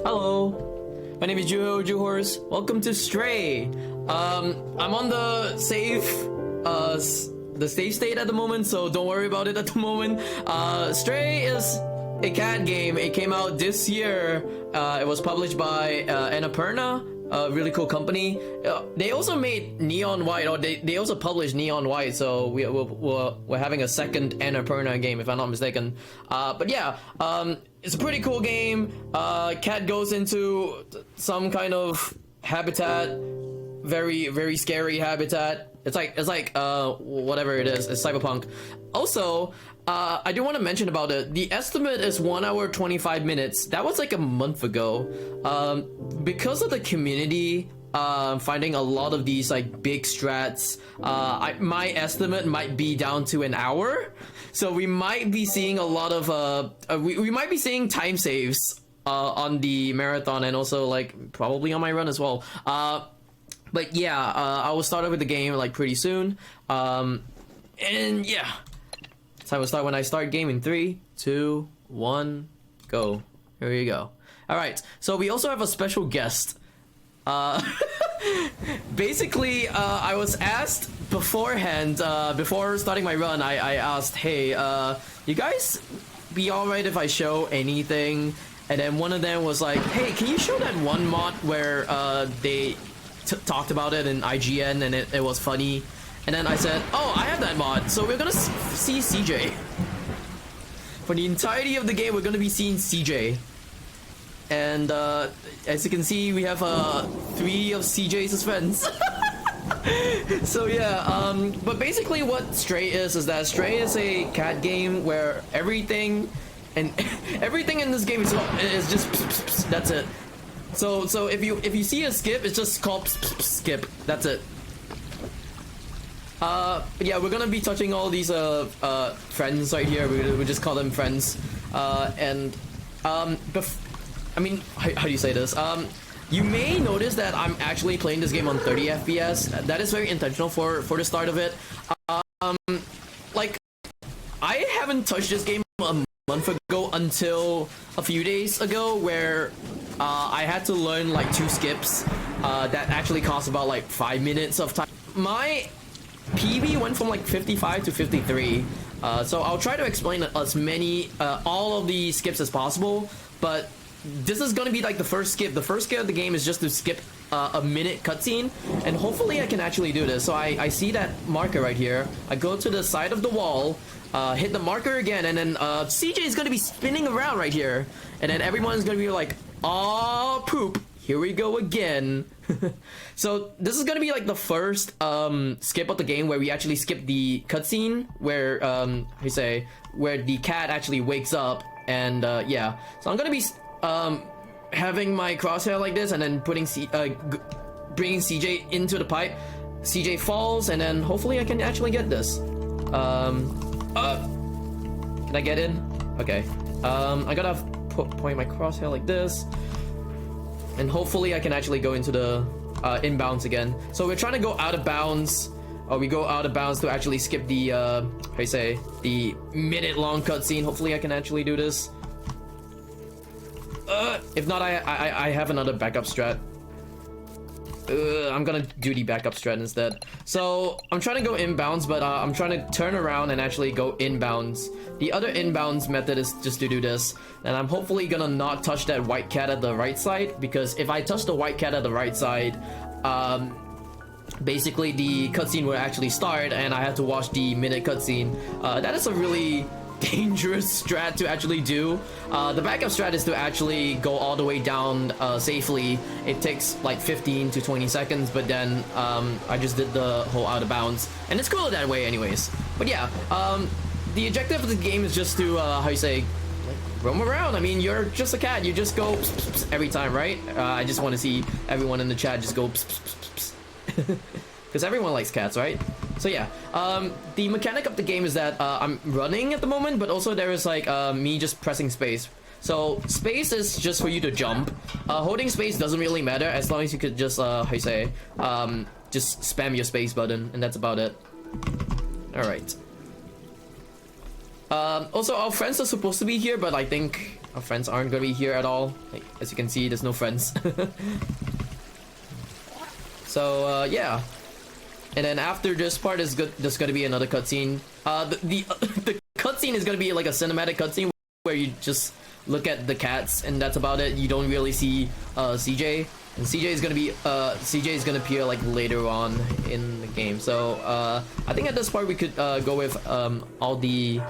Hello, my name is Juh0rse. Welcome to Stray. I'm on the save state at the moment, so don't worry about it at the moment. Stray is a cat game. It came out this year. It was published by Annapurna, a really cool company. They also made Neon White, or they also published Neon White, so we're having a second Annapurna game, if I'm not mistaken. But yeah, it's a pretty cool game. Cat goes into some kind of habitat, very scary habitat. It's like whatever it is, it's cyberpunk. Also, I do want to mention about it. The estimate is 1 hour 25 minutes. That was like a month ago. Because of the community finding a lot of these like big strats, my estimate might be down to an hour. So we might be seeing a lot of we might be seeing time saves on the marathon, and also like probably on my run as well. But yeah, I will start with the game like pretty soon. And yeah, time will start when I start gaming. 3, 2, 1, go. Here you go. All right. So we also have a special guest. Basically, I was asked beforehand, before starting my run, I asked, hey, you guys be alright if I show anything? And then one of them was like, hey, can you show that one mod where they talked about it in IGN and it was funny? And then I said, oh, I have that mod. So we're gonna see CJ. For the entirety of the game, we're gonna be seeing CJ. And as you can see, we have 3 of CJ's friends. So yeah, but basically what Stray is that Stray is a cat game where everything in this game is just that's it. So if you see a skip, it's just called skip. That's it. Yeah, we're gonna be touching all these friends right here. We just call them friends. I mean, how do you say this? You may notice that I'm actually playing this game on 30 FPS. That is very intentional for the start of it. Like, I haven't touched this game a month ago until a few days ago, where I had to learn like 2 skips that actually cost about like 5 minutes of time. My PB went from like 55 to 53. So I'll try to explain as many, all of the skips as possible, but this is gonna be like the first skip. The first skip of the game is just to skip a minute cutscene, and hopefully I can actually do this. So I see that marker right here. I go to the side of the wall, hit the marker again, and then CJ is gonna be spinning around right here, and then everyone's gonna be like, "Aw, poop! Here we go again." So this is gonna be like the first skip of the game where we actually skip the cutscene where where the cat actually wakes up, and yeah. So I'm gonna be having my crosshair like this, and then putting bringing CJ into the pipe. CJ falls, and then hopefully I can actually get this. Can I get in? Okay. I gotta point my crosshair like this, and hopefully I can actually go into the inbounds again. So we're trying to go out of bounds. We go out of bounds to actually skip the the minute-long cutscene. Hopefully I can actually do this. If not, I have another backup strat. I'm gonna do the backup strat instead. So I'm trying to go inbounds, but I'm trying to turn around and actually go inbounds. The other inbounds method is just to do this, and I'm hopefully gonna not touch that white cat at the right side, because if I touch the white cat at the right side, basically the cutscene will actually start, and I have to watch the minute cutscene. That is a really dangerous strat to actually do. The backup strat is to actually go all the way down safely. It takes like 15 to 20 seconds, but then I just did the whole out of bounds, and it's cooler that way anyways. But yeah, the objective of the game is just to roam around. I mean, you're just a cat, you just go every time, right? I just want to see everyone in the chat just go because everyone likes cats, right? So yeah, the mechanic of the game is that I'm running at the moment, but also there is like me just pressing space. So space is just for you to jump. Holding space doesn't really matter as long as you could just just spam your space button, and that's about it. All right. Also, our friends are supposed to be here, but I think Our friends aren't gonna be here at all. Like, as you can see, there's no friends. So yeah. And then after this part is good. There's gonna be another cutscene. The cutscene is gonna be like a cinematic cutscene where you just look at the cats and that's about it. You don't really see CJ. And CJ is gonna appear like later on in the game. So I think at this part we could go with all the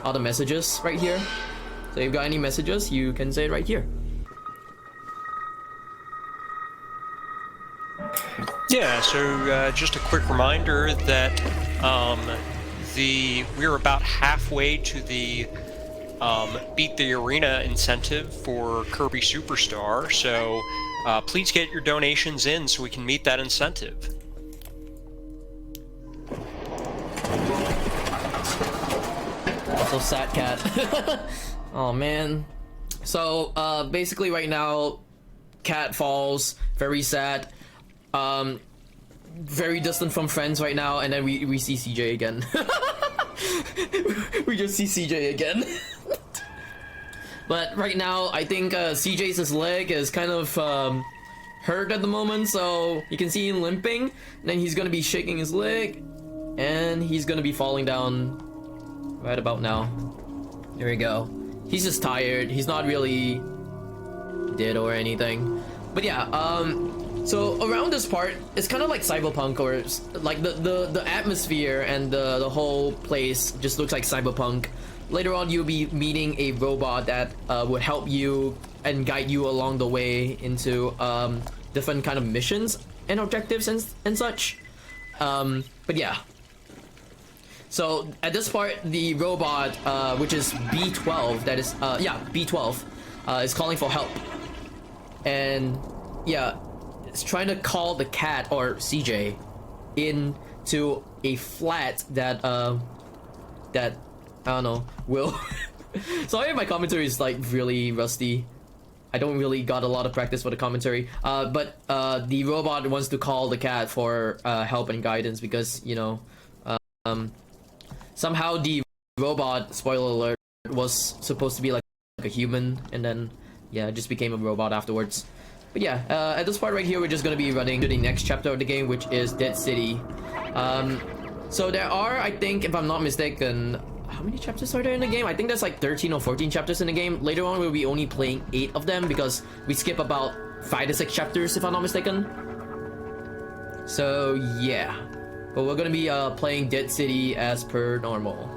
all the messages right here. So if you've got any messages, you can say it right here. Yeah, so just a quick reminder that we're about halfway to the Beat the Arena incentive for Kirby Superstar, so please get your donations in so we can meet that incentive. Also sad cat. Oh man. So basically right now cat falls, very sad, very distant from friends right now, and then we see CJ again. We just see CJ again. But right now I think CJ's leg is kind of hurt at the moment, so you can see him limping, and then he's gonna be shaking his leg and he's gonna be falling down right about now. There we go. He's just tired. He's not really dead or anything. But yeah, so around this part, it's kind of like cyberpunk, or like the atmosphere and the whole place just looks like cyberpunk. Later on, you'll be meeting a robot that would help you and guide you along the way into different kind of missions and objectives and such. But yeah. So at this part, the robot, which is B12, that is, B12, is calling for help. And yeah, it's trying to call the cat, or CJ, into a flat that, I don't know, will... Sorry if my commentary is like really rusty. I don't really got a lot of practice for the commentary. But the robot wants to call the cat for help and guidance because, you know, somehow the robot, spoiler alert, was supposed to be like a human, and then yeah, it just became a robot afterwards. But yeah, at this part right here, we're just gonna be running to the next chapter of the game, which is Dead City. So there are, I think, if I'm not mistaken, how many chapters are there in the game? I think there's like 13 or 14 chapters in the game. Later on, we'll be only playing 8 of them because we skip about 5 to 6 chapters, if I'm not mistaken. So yeah. But we're gonna be playing Dead City as per normal.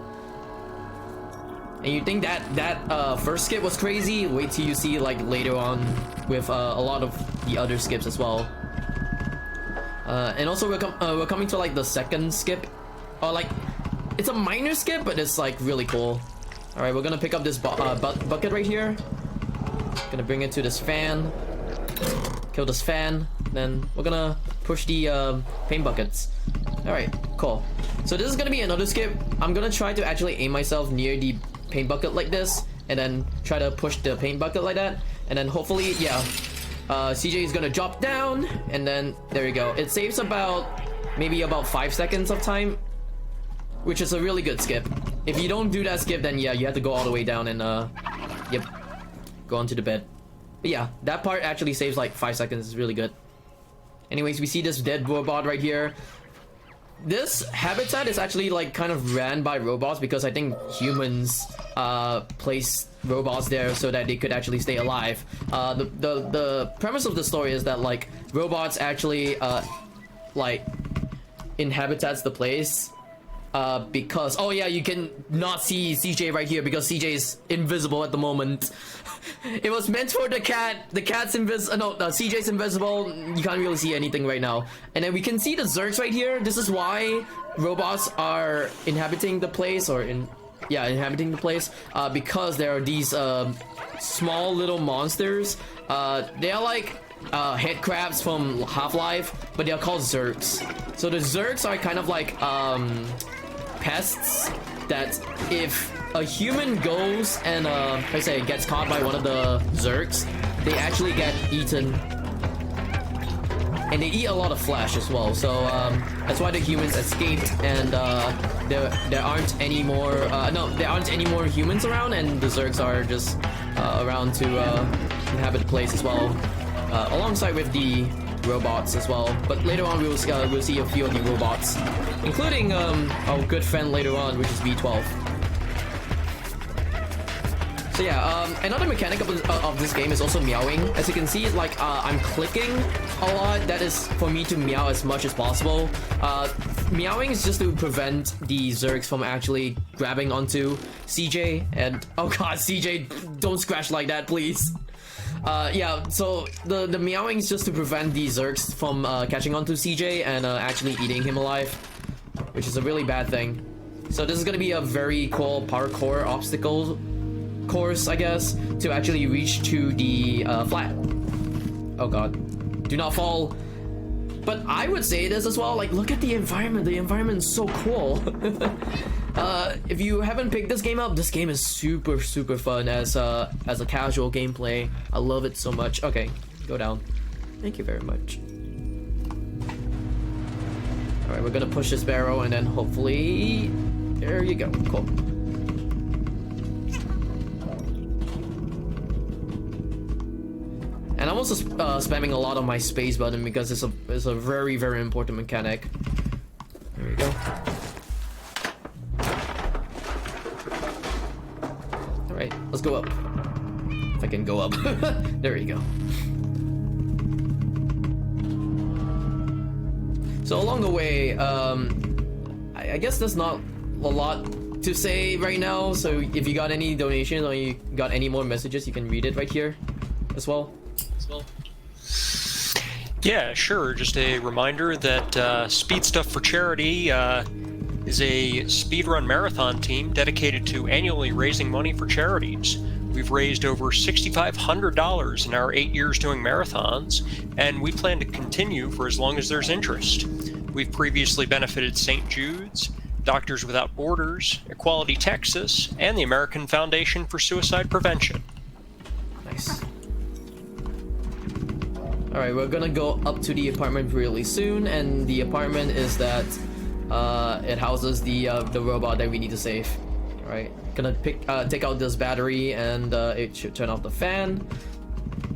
And you think that first skip was crazy? Wait till you see like later on with a lot of the other skips as well. And also we're coming to like the second skip, or like it's a minor skip, but it's like really cool. All right, we're gonna pick up this bucket right here. Gonna bring it to this fan. Kill this fan. Then we're gonna push the paint buckets. Alright, cool. So this is gonna be another skip. I'm gonna try to actually aim myself near the paint bucket like this, and then try to push the paint bucket like that, and then hopefully, yeah, CJ is gonna drop down, and then there you go. It saves maybe about 5 seconds of time, which is a really good skip. If you don't do that skip, then yeah, you have to go all the way down and yep, go onto the bed. But yeah, that part actually saves like 5 seconds. It's really good. Anyways, we see this dead robot right here. This habitat is actually like kind of ran by robots because I think humans placed robots there so that they could actually stay alive. The premise of the story is that like robots actually like inhabits the place because, oh yeah, you can not see CJ right here because CJ is invisible at the moment. It was meant for the cat. The cat's invisible. No, CJ's invisible. You can't really see anything right now. And then we can see the Juh0rse right here. This is why robots are inhabiting the place, or inhabiting the place, because there are these small little monsters. They are like head crabs from Half-Life, but they are called Juh0rse. So the Juh0rse are kind of like pests that if a human goes and gets caught by one of the Juh0rse, they actually get eaten. and they eat a lot of flesh as well. So that's why the humans escaped, and there aren't any more. No, there aren't any more humans around, and the Zergs are just around to inhabit the place as well, alongside with the robots as well. But later on, we'll see a few of the robots, including our good friend later on, which is B12. So yeah, another mechanic of this game is also meowing. As you can see, like I'm clicking a lot. That is for me to meow as much as possible. Meowing is just to prevent the Zergs from actually grabbing onto CJ. And oh god, CJ, don't scratch like that, please. Yeah, so the meowing is just to prevent the Zergs from catching onto CJ and actually eating him alive, which is a really bad thing. So this is gonna be a very cool parkour obstacle course, I guess, to actually reach to the flat. Oh god, do not fall. But I would say this as well, like, look at the environment. The environment is so cool. If you haven't picked this game up, this game is super fun as a casual gameplay. I love it so much. Okay, go down. Thank you very much. All right, we're gonna push this barrel, and then hopefully, there you go. Cool. And I'm also spamming a lot on my space button because it's a very important mechanic. There we go. All right, let's go up. If I can go up. There you go. So along the way, I guess there's not a lot to say right now. So if you got any donations or you got any more messages, you can read it right here as well. Yeah, sure. Just a reminder that SpeedStuff4Charity is a speedrun marathon team dedicated to annually raising money for charities. We've raised over $6,500 in our 8 years doing marathons, and we plan to continue for as long as there's interest. We've previously benefited St. Jude's, Doctors Without Borders, Equality Texas, and the American Foundation for Suicide Prevention. Nice. Alright, we're gonna go up to the apartment really soon, and the apartment is that it houses the robot that we need to save. Alright, gonna take out this battery, and it should turn off the fan.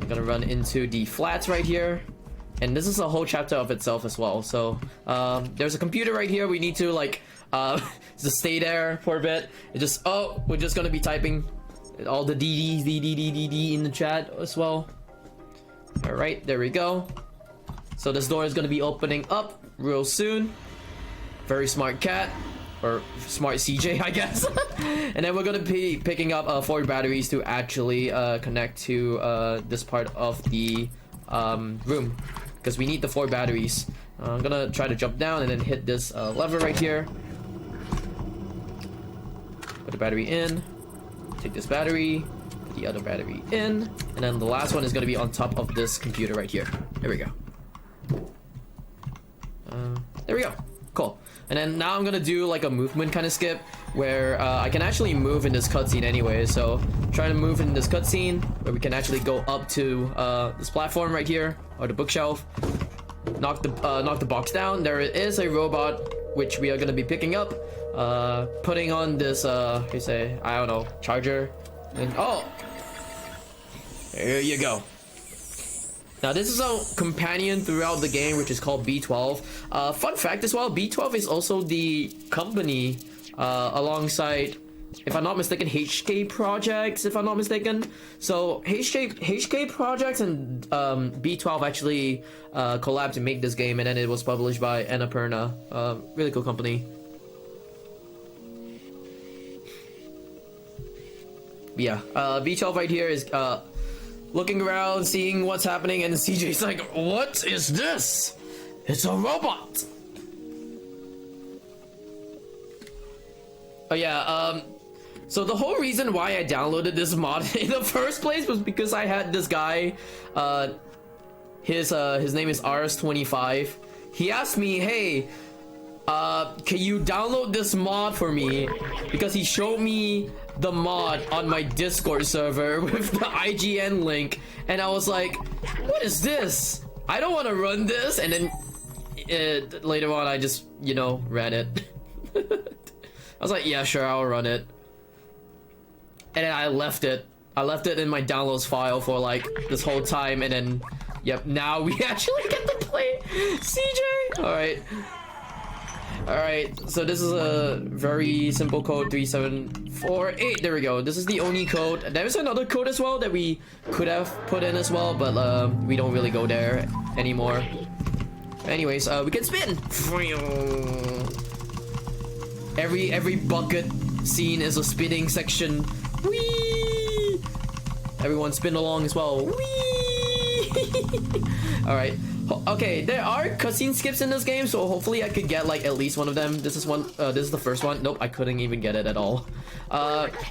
I'm gonna run into the flats right here, and this is a whole chapter of itself as well. So there's a computer right here. We need to like just stay there for a bit. We're just gonna be typing all the DD in the chat as well. All right, there we go. So this door is gonna be opening up real soon. Very smart cat, or smart CJ, I guess. And then we're gonna be picking up 4 batteries to actually connect to this part of the room, because we need the 4 batteries. I'm gonna try to jump down and then hit this lever right here. Put the battery in. Take this battery. The other battery in, and then the last one is going to be on top of this computer right here. There we go. There we go. Cool. And then now I'm going to do like a movement kind of skip where I can actually move in this cutscene anyway. So try to move in this cutscene where we can actually go up to this platform right here, or the bookshelf. Knock the box down. There is a robot which we are going to be picking up, putting on this I don't know, charger. And oh, there you go. Now this is a companion throughout the game, which is called B12. Fun fact as well, B12 is also the company alongside, if I'm not mistaken, HK Projects, if I'm not mistaken. So HK Projects and B12 actually collabed to make this game, and then it was published by Annapurna. Really cool company. Yeah, B12 right here is looking around, seeing what's happening, and CJ's like, what is this? It's a robot. Oh yeah, so the whole reason why I downloaded this mod in the first place was because I had this guy, his name is Juh0rse25. He asked me, hey, can you download this mod for me? Because he showed me the mod on my Discord server with the IGN link, and I was like, what is this? I don't want to run this, and then later on I just, you know, ran it. I was like, yeah, sure, I'll run it. And then I left it. I left it in my downloads file for like this whole time, and then, yep, now we actually get to play CJ. All right, so this is a very simple code, 3748. There we go. This is the only code. There's another code as well that we could have put in as well, but we don't really go there anymore. Anyways, we can spin. Every bucket scene is a spinning section. Whee! Everyone spin along as well. Whee! All right. Okay, there are cutscene skips in this game, so hopefully I could get like at least one of them. This is one. This is the first one. Nope, I couldn't even get it at all.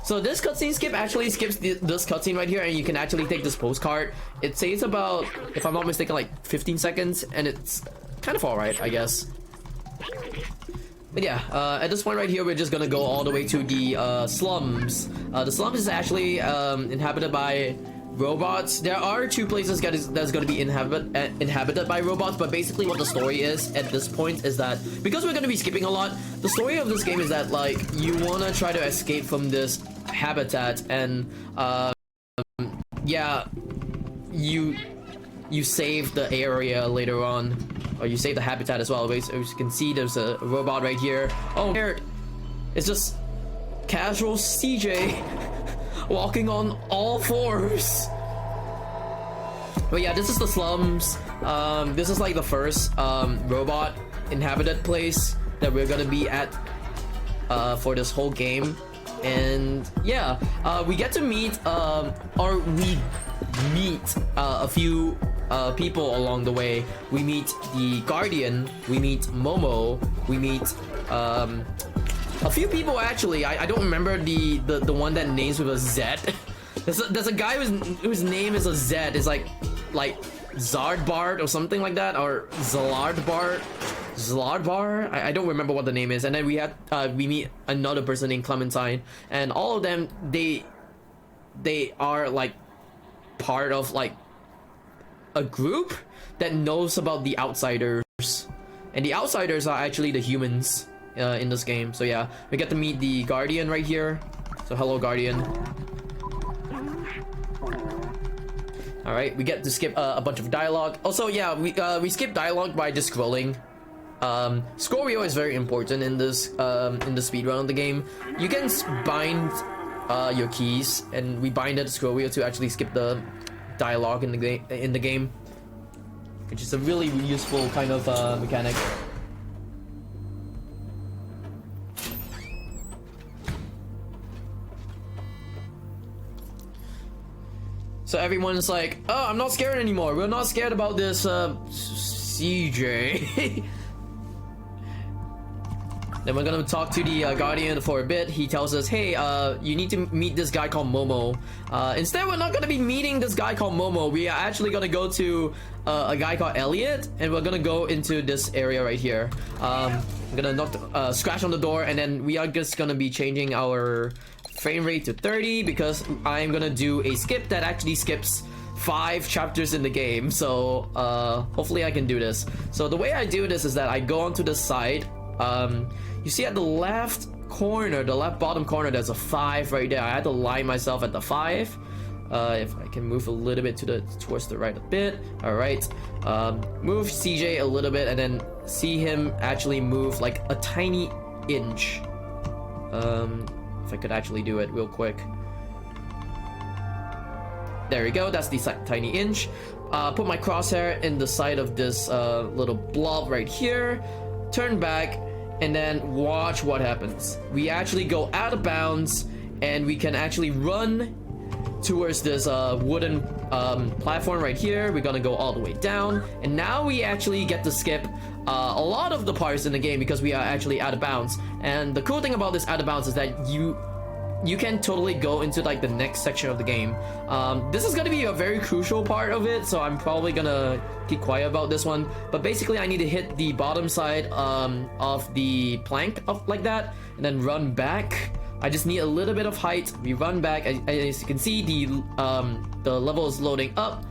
So this cutscene skip actually skips this cutscene right here, and you can actually take this postcard. It saves about, if I'm not mistaken, like 15 seconds, and it's kind of alright, I guess. But yeah, at this point right here, we're just gonna go all the way to the slums. The slums is actually inhabited by robots. There are two places that's gonna be inhabited by robots, but basically what the story is at this point is that, because we're gonna be skipping a lot, the story of this game is that like you wanna try to escape from this habitat, and yeah, you save the area later on. Or you save the habitat as well. As you can see, there's a robot right here. Oh, here it's just casual CJ walking on all fours. But yeah, this is the slums. This is like the first robot inhabited place that we're gonna be at for this whole game. And yeah, we get to meet we meet a few people along the way. We meet the Guardian, we meet Momo, we meet a few people actually. I don't remember the one that names with a Z. There's a guy whose name is a Z. It's like Zardbart or something like that, or Zlardbar. I don't remember what the name is. And then we meet another person named Clementine, and all of them they are like part of like a group that knows about the outsiders, and the outsiders are actually the humans in this game. So yeah, we get to meet the Guardian right here. So hello, Guardian. All right, we get to skip a bunch of dialogue. Also, yeah, we skip dialogue by just scrolling. Scroll wheel is very important in this in the speedrun of the game. You can bind your keys, and we bind the scroll wheel to actually skip the dialogue in the game, which is a really useful kind of mechanic. So everyone's like, oh, I'm not scared anymore. We're not scared about this CJ. Then we're gonna talk to the Guardian for a bit. He tells us, hey, you need to meet this guy called Momo. Instead, we're not gonna be meeting this guy called Momo. We are actually gonna go to a guy called Elliot, and we're gonna go into this area right here. I'm gonna scratch on the door, and then we are just gonna be changing our frame rate to 30 because I'm gonna do a skip that actually skips 5 chapters in the game. So hopefully I can do this. So the way I do this is that I go onto the side. You see at the left corner, the left bottom corner, there's a 5 right there. I had to line myself at the 5. If I can move a little bit towards the right a bit. All right. Move CJ a little bit, and then see him actually move like a tiny inch. If I could actually do it real quick. There we go. That's the tiny inch. Put my crosshair in the side of this little blob right here. Turn back, and then watch what happens. We actually go out of bounds, and we can actually run towards this wooden platform right here. We're gonna go all the way down, and now we actually get to skip a lot of the parts in the game because we are actually out of bounds. And the cool thing about this out of bounds is that you can totally go into like the next section of the game. This is gonna be a very crucial part of it, so I'm probably gonna keep quiet about this one. But basically I need to hit the bottom side of the plank like that, and then run back. I just need a little bit of height. We run back. As you can see, the level is loading up.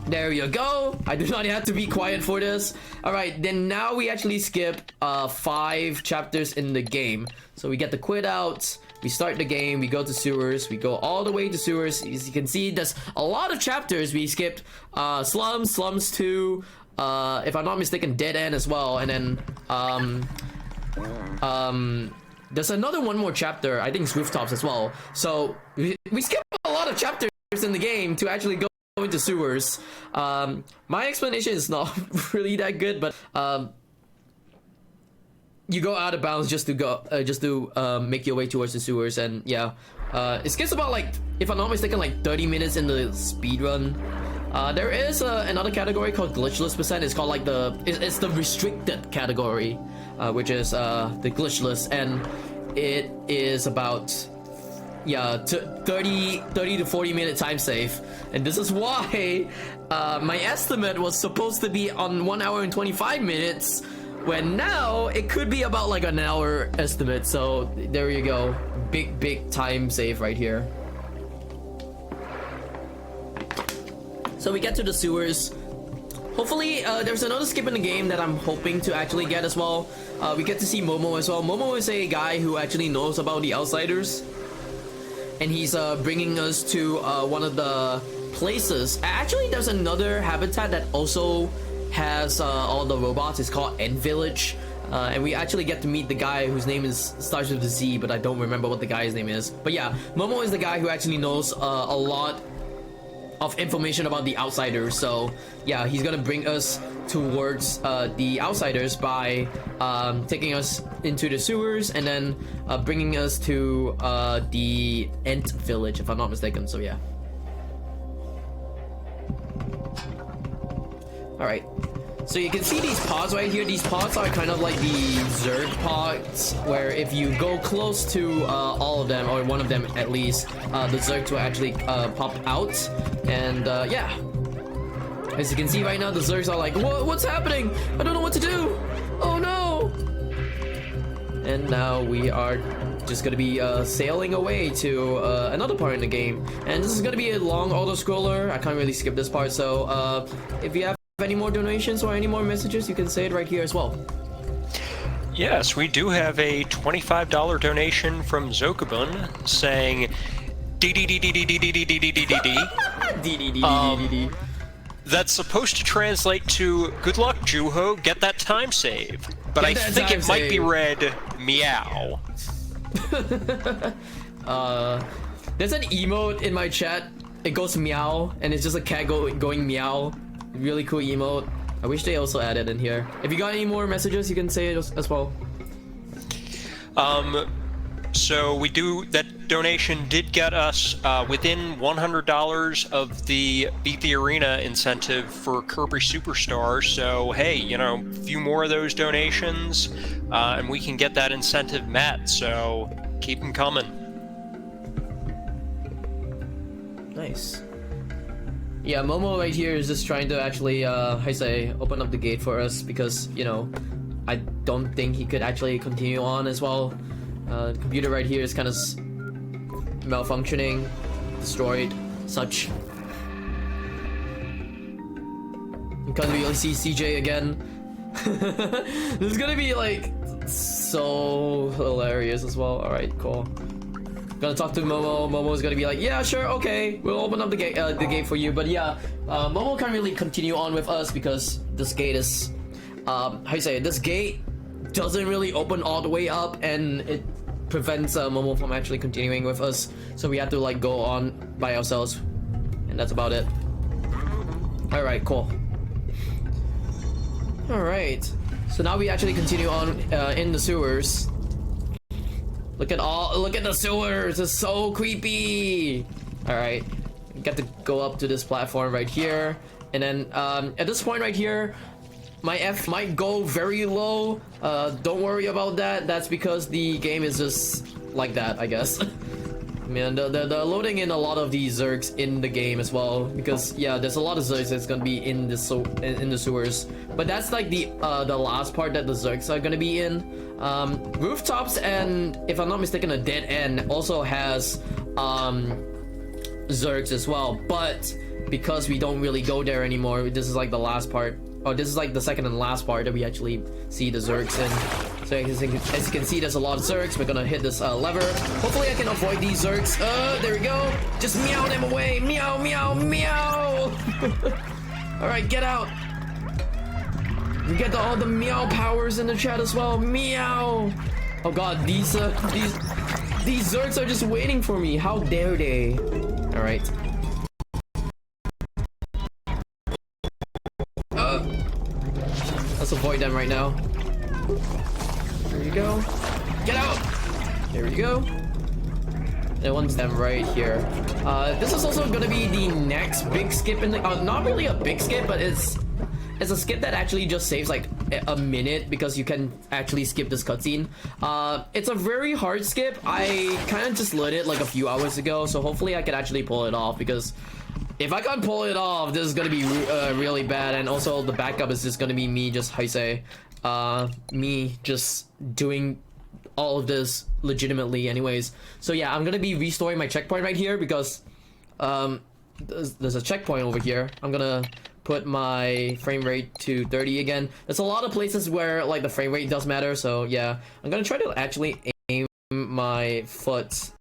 There you go. I do not have to be quiet for this. Alright, then now we actually skip 5 chapters in the game. So we get the quit out, we start the game, we go to sewers, we go all the way to sewers. As you can see, there's a lot of chapters. We skipped Slums 2, if I'm not mistaken, Dead End as well, and then there's another one more chapter, I think it's Rooftops as well. So we skipped a lot of chapters in the game to actually go into sewers. My explanation is not really that good, but you go out of bounds just to make your way towards the sewers, and yeah, it skips about, like, if I'm not mistaken, like 30 minutes in the speed run. There is another category called glitchless percent. It's called like it's the restricted category, which is the glitchless, and it is about 30 to 40 minute time save. And this is why my estimate was supposed to be on 1 hour and 25 minutes, when now it could be about like an hour estimate. So there you go, big time save right here. So we get to the sewers. Hopefully, there's another skip in the game that I'm hoping to actually get as well. We get to see Momo as well. Momo is a guy who actually knows about the Outsiders, and he's bringing us to one of the places. Actually, there's another habitat that also has all the robots. It's called End Village, and we actually get to meet the guy whose name starts with a Z, but I don't remember what the guy's name is. But yeah, Momo is the guy who actually knows a lot of information about the Outsiders. So yeah, he's gonna bring us towards the Outsiders by taking us into the sewers, and then bringing us to the Ent Village, if I'm not mistaken. So yeah. Alright, so you can see these pods right here. These pods are kind of like the Zerg pods, where if you go close to all of them, or one of them at least, the Zergs will actually pop out. And yeah, as you can see right now, the Zergs are like, what's happening? I don't know what to do. Oh no! And now we are just gonna be sailing away to another part in the game. And this is gonna be a long auto-scroller. I can't really skip this part, so if you have any more donations or any more messages, you can say it right here as well. Yes, we do have a $25 donation from Zokabun saying that's supposed to translate to "Good luck, Juh0rse, get that time save." But I think it might be read meow. There's an emote in my chat. It goes meow, and it's just a cat going meow. Really cool emote. I wish they also added in here. If you got any more messages, you can say it as well. So that donation did get us within $100 of the Beat the Arena incentive for Kirby Superstar. So hey, you know, a few more of those donations, and we can get that incentive met. So keep them coming. Nice. Yeah, Momo right here is just trying to actually, open up the gate for us, because, you know, I don't think he could actually continue on as well. The computer right here is kind of malfunctioning, destroyed, such. You can't really see CJ again. This is gonna be, like, so hilarious as well. Alright, cool. Gonna talk to Momo. Momo's gonna be like, yeah, sure, okay, we'll open up the gate for you. But yeah, Momo can't really continue on with us because this gate is, this gate doesn't really open all the way up, and it prevents Momo from actually continuing with us. So we have to like go on by ourselves, and that's about it. All right, cool. All right, so now we actually continue on in the sewers. Look at the sewers, it's so creepy. All right, we got to go up to this platform right here, and then at this point right here, my F might go very low. Don't worry about that. That's because the game is just like that, I guess. Man, they're loading in a lot of these Zergs in the game as well, because yeah, there's a lot of Zergs that's gonna be in the sewers. But that's like the last part that the Zergs are gonna be in. Rooftops, and if I'm not mistaken, a Dead End also has Juh0rse as well, but because we don't really go there anymore, this is like the last part, or this is like the second and last part that we actually see the Juh0rse in. So as you can see, there's a lot of Juh0rse. We're gonna hit this lever. Hopefully I can avoid these Juh0rse. There we go. Just meow them away. Meow, meow, meow. Alright, get out. We get all the meow powers in the chat as well. Meow. Oh god, these Juh0rse are just waiting for me. How dare they? Alright. Let's avoid them right now. There you go. Get out! There we go. And once them right here. This is also gonna be the next big skip in the... not really a big skip, but it's a skip that actually just saves like a minute because you can actually skip this cutscene. It's a very hard skip. I kind of just learned it like a few hours ago, so hopefully I can actually pull it off, because if I can't pull it off, this is gonna be really bad. And also the backup is just gonna be me just, how you say, me just doing all of this legitimately anyways. So yeah, I'm gonna be restoring my checkpoint right here because there's a checkpoint over here. I'm gonna put my frame rate to 30 again. There's a lot of places where like the frame rate does matter, so yeah, I'm gonna try to actually aim my foot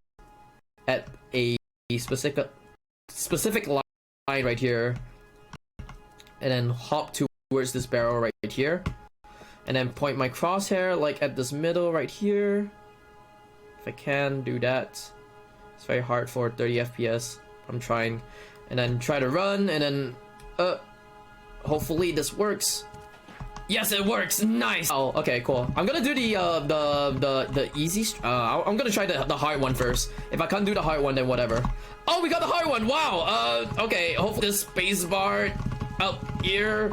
at a specific line right here, and then hop towards this barrel right here, and then point my crosshair like at this middle right here. If I can do that. It's very hard for 30 FPS. I'm trying. And then try to run, and then hopefully this works. Yes, it works. Nice. Oh, okay, cool. I'm gonna do the easy. I'm gonna try the hard one first. If I can't do the hard one, then whatever. Oh, we got the hard one. Wow. Okay. Hopefully this space bar up here.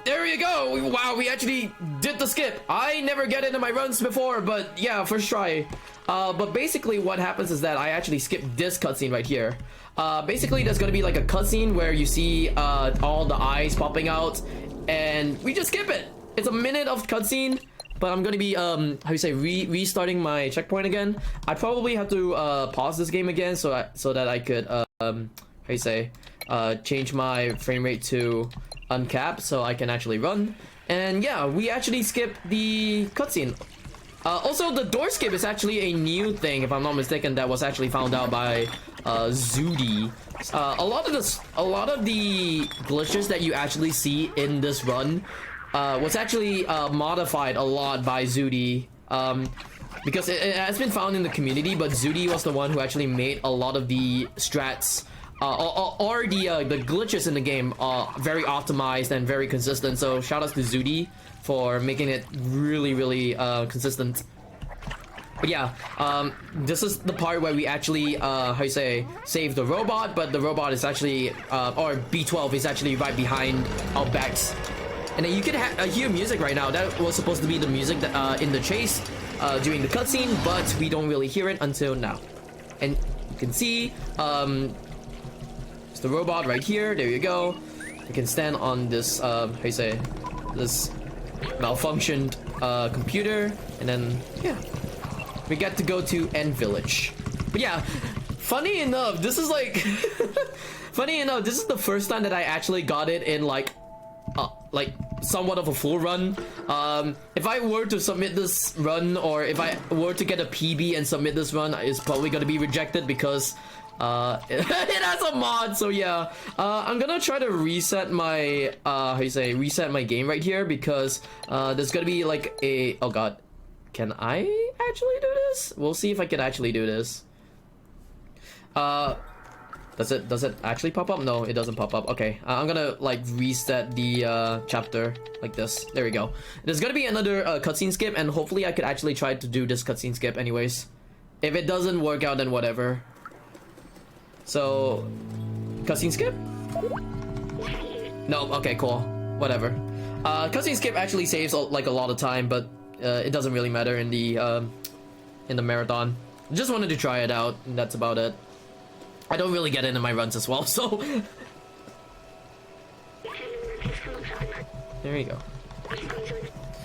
There you go. Wow, we actually did the skip. I never get into my runs before, but yeah, first try. But basically what happens is that I actually skipped this cutscene right here. Basically there's gonna be like a cutscene where you see all the eyes popping out, and we just skip it. It's a minute of cutscene, but I'm gonna be how you say, restarting my checkpoint again. I probably have to pause this game again so that I could how you say, change my frame rate to uncapped so I can actually run. And yeah, we actually skipped the cutscene. Also, the door skip is actually a new thing, if I'm not mistaken, that was actually found out by Juh0rse. A lot of the glitches that you actually see in this run was actually modified a lot by Juh0rse. Because it has been found in the community, but Juh0rse was the one who actually made a lot of the strats or the glitches in the game very optimized and very consistent. So shout out to Juh0rse for making it really consistent. But yeah, this is the part where we actually how you say, save the robot, but the robot is actually or B12 is actually right behind our backs. And then you can hear music right now. That was supposed to be the music that in the chase during the cutscene, but we don't really hear it until now. And you can see it's the robot right here. There you go. You can stand on this how you say, this malfunctioned computer, and then yeah, we get to go to End Village. But yeah, funny enough, this is like funny enough, this is the first time that I actually got it in like somewhat of a full run. If I were to submit this run, or if I were to get a PB and submit this run, it's probably gonna be rejected because it has a mod. So yeah, I'm gonna try to reset my how you say, reset my game right here, because there's gonna be like a, oh god, can I actually do this? We'll see if I can actually do this. Does it actually pop up? No, it doesn't pop up. Okay, I'm gonna like reset the chapter like this. There we go. There's gonna be another cutscene skip, and hopefully I could actually try to do this cutscene skip anyways. If it doesn't work out, then whatever. So, cutscene skip? No, okay, cool. Whatever. Cutscene skip actually saves like a lot of time, but it doesn't really matter in the marathon. Just wanted to try it out, and that's about it. I don't really get into my runs as well, so there you go.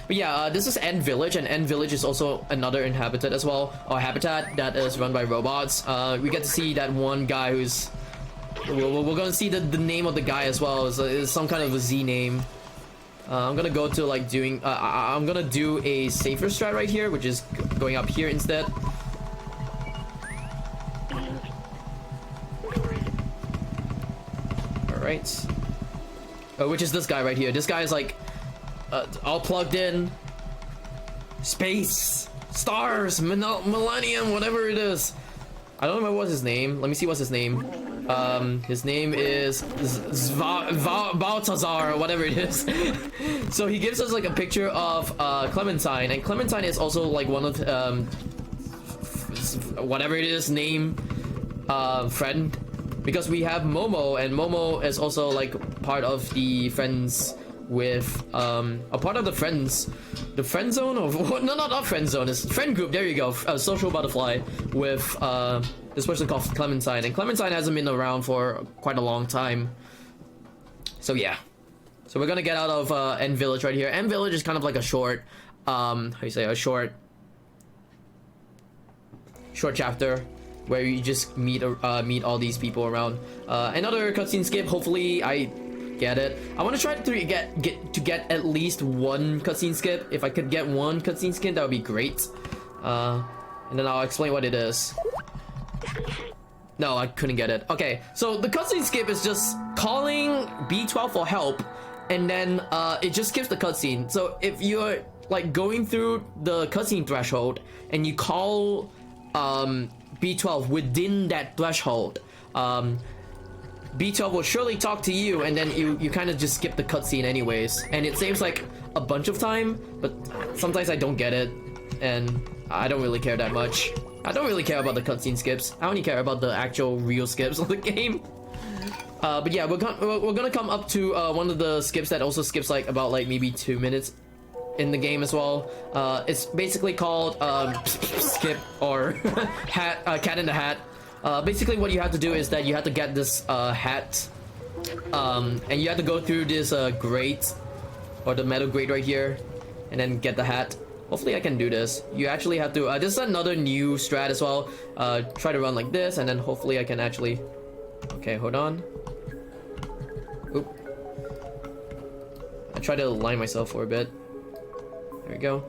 But yeah, this is End Village, and End Village is also another inhabited as well, or habitat that is run by robots. We get to see that one guy who's we're gonna see the name of the guy as well. It's some kind of a Z name. I'm gonna go to like doing. I'm gonna do a safer strat right here, which is going up here instead. All right. Which is this guy right here. This guy is like all plugged in. Space, stars, millennium, whatever it is. I don't remember what's his name. Let me see what's his name. His name is Baltazar, or whatever it is. So he gives us like a picture of Clementine, and Clementine is also like one of whatever it is name friend, because we have Momo, and Momo is also like part of the friends with a part of the friend zone, or no, not friend zone, it's friend group. There you go. Social butterfly with this person called Clementine, and Clementine hasn't been around for quite a long time. So yeah, so we're gonna get out of End Village right here. End Village is kind of like a short how you say, a short chapter where you just meet all these people around. Another cutscene skip. Hopefully I get it. I want to try to get at least one cutscene skip. If I could get one cutscene skip, that would be great. And then I'll explain what it is. No, I couldn't get it. Okay, so the cutscene skip is just calling B12 for help, and then it just skips the cutscene. So if you're like going through the cutscene threshold and you call B12 within that threshold, B12 will surely talk to you, and then you kind of just skip the cutscene anyways. And it saves like a bunch of time, but sometimes I don't get it, and I don't really care that much. I don't really care about the cutscene skips. I only care about the actual real skips of the game. But yeah, we're gonna come up to one of the skips that also skips like about like maybe 2 minutes in the game as well. It's basically called skip, or cat in the hat. Basically what you have to do is that you have to get this hat, and you have to go through this grate, or the metal grate right here, and then get the hat. Hopefully I can do this. You actually have to this is another new strat as well. Try to run like this, and then hopefully I can actually, okay, hold on. Oop. I try to align myself for a bit. There we go.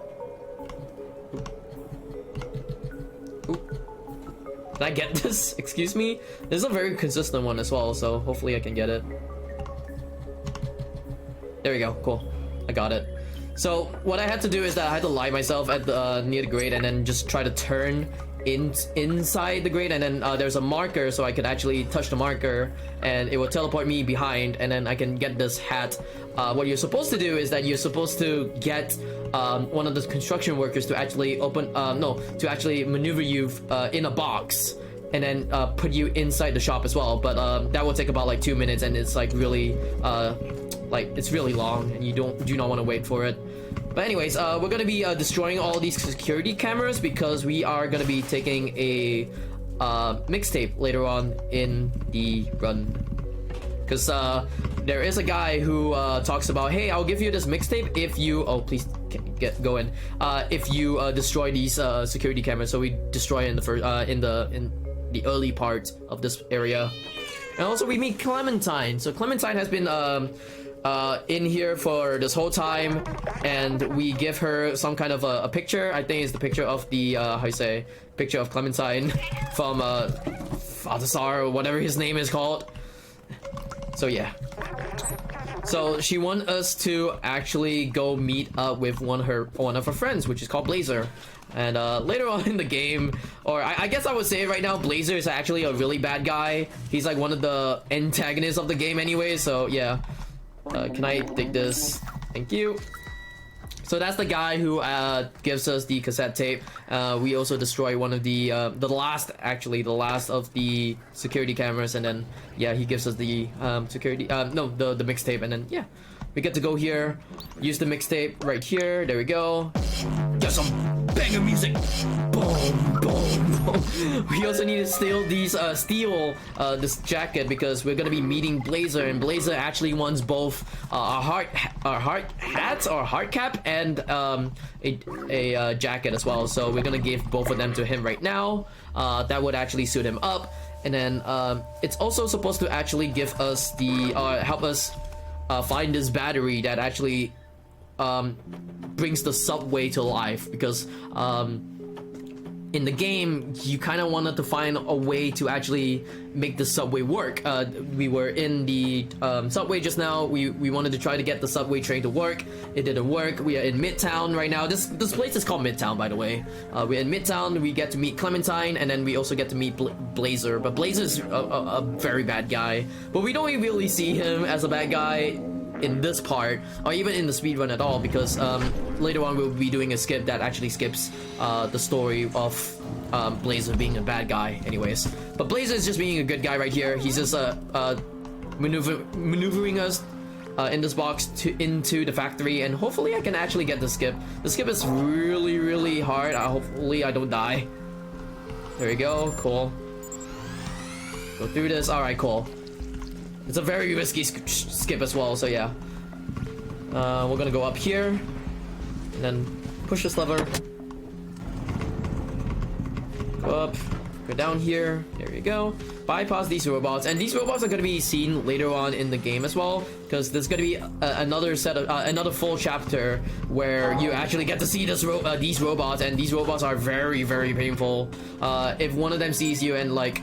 Oop. Did I get this? Excuse me? This is a very consistent one as well, so hopefully I can get it. There we go. Cool. I got it. So what I had to do is that I had to lie myself at the near the grate, and then just try to turn inside the grate, and then there's a marker, so I could actually touch the marker and it will teleport me behind, and then I can get this hat. What you're supposed to do is that you're supposed to get one of the construction workers to actually to actually maneuver you in a box, and then put you inside the shop as well. But that will take about like 2 minutes, and it's like really it's really long, and you do not want to wait for it. But anyways, we're gonna be destroying all these security cameras, because we are gonna be taking a mixtape later on in the run. Because there is a guy who talks about, hey, I'll give you this mixtape if you, oh please go in, if you destroy these security cameras. So we destroy it in the first in the early part of this area. And also we meet Clementine. So Clementine has been in here for this whole time, and we give her some kind of a picture. I think it's the picture of the how you say, picture of Clementine from Balthazar, or whatever his name is called. So yeah, so she wants us to actually go meet up with one of her friends, which is called Blazer. And later on in the game, or I guess I would say it right now, Blazer is actually a really bad guy. He's like one of the antagonists of the game anyway, so yeah. Can I take this? Thank you. So that's the guy who gives us the cassette tape. We also destroy one of the last of the security cameras, and then yeah, he gives us the the mixtape, and then yeah, we get to go here, use the mixtape right here. There we go. Get some banger music. Boom, boom, boom. We also need to steal this jacket, because we're gonna be meeting Blazer, and Blazer actually wants both a heart hat or heart cap and a jacket as well. So we're gonna give both of them to him right now. that would actually suit him up. And then it's also supposed to actually give us the help us find this battery that actually brings the subway to life, because in the game you kind of wanted to find a way to actually make the subway work. We were in the subway just now. We wanted to try to get the subway train to work. It didn't work. We are in Midtown right now. This place is called Midtown, by the way. We're in Midtown. We get to meet Clementine, and then we also get to meet Blazer. But Blazer's a very bad guy, but we don't really see him as a bad guy in this part, or even in the speedrun at all, because later on we'll be doing a skip that actually skips the story of Blazer being a bad guy anyways. But Blazer is just being a good guy right here. He's just maneuvering us in this box into the factory, and hopefully I can actually get the skip. The skip is really hard. Hopefully I don't die. There we go. Cool. Go through this. Alright, cool. It's a very risky skip as well, so yeah. We're gonna go up here, and then push this lever. Go up, go down here, there you go. Bypass these robots, and these robots are gonna be seen later on in the game as well, because there's gonna be another set of another full chapter where you actually get to see these robots, and these robots are very painful. If one of them sees you and like